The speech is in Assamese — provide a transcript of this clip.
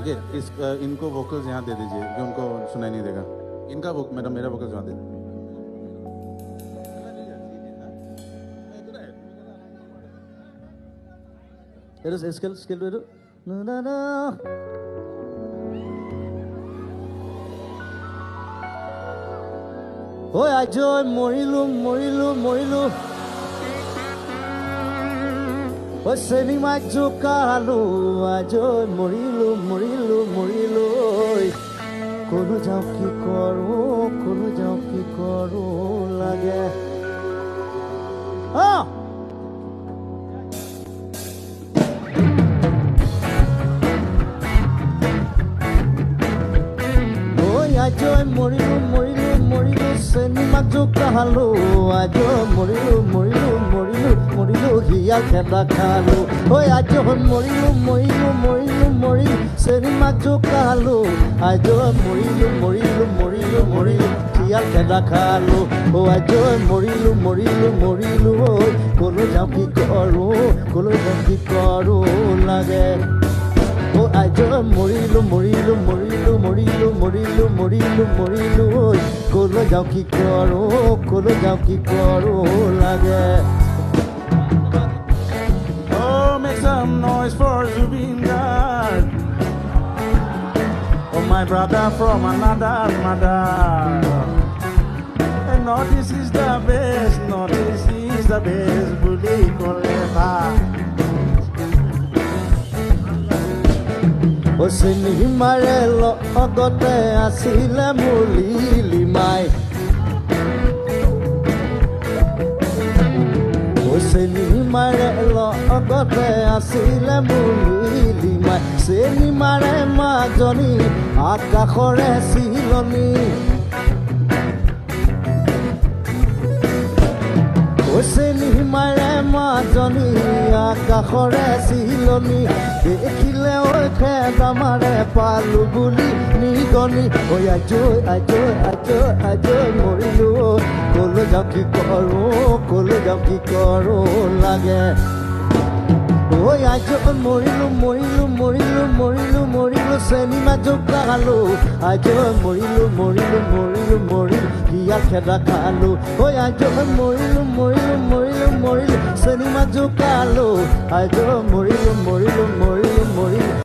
ओके इनको वोकल्स यहाँ दे दीजिए कि उनको सुनाई नहीं देगा इनका मैडम मेरा वोकल्स यहाँ दे স্কেলটো ঐ আজ মৰিলো ঐ চিনেমাত জোকালো আজ মৰিলো কোনো যাওঁ কি কৰো লাগে আজ মৰিলো চিনেমাত জোকালো আজ মৰিলো হিয়া খেদা খালো ঐ আজ মৰিলো চিনেমাত জোকালো আজ মৰিলো হিয়া খেদা খালো ও আজ মৰিলো ঐ কলৈ যাওঁ কি কৰো লাগে ও আজ মৰিলো ঐ কলৈ যাওঁ কি কৰো লাগে Oh, make some noise for Zubin Garg. Oh, my brother from another mother. And notice is the best, Bully Koleba. ও চিনেমাৰে লগতে আছিলে মুলিমাই ও চিনেমাৰে লগতে আছিলে মুলিমাই চিনেমাৰে মাজনী আকাশৰে চিলনী ও চিনেমাৰে মাজনী আকাশৰে চিলনী দেখিলে ঐ খেদা মাৰে পালো বুলি নিগনি ঐ আজ মৰিলো কলৈ যাওঁ কি কৰো লাগে ঐ আজ মৰিলো চিনেমা জোকালো আজ মৰিলো হিয়া খেদা খালো ঐ আজ মৰিলো চিনেমা জোকালো আজ মৰিলো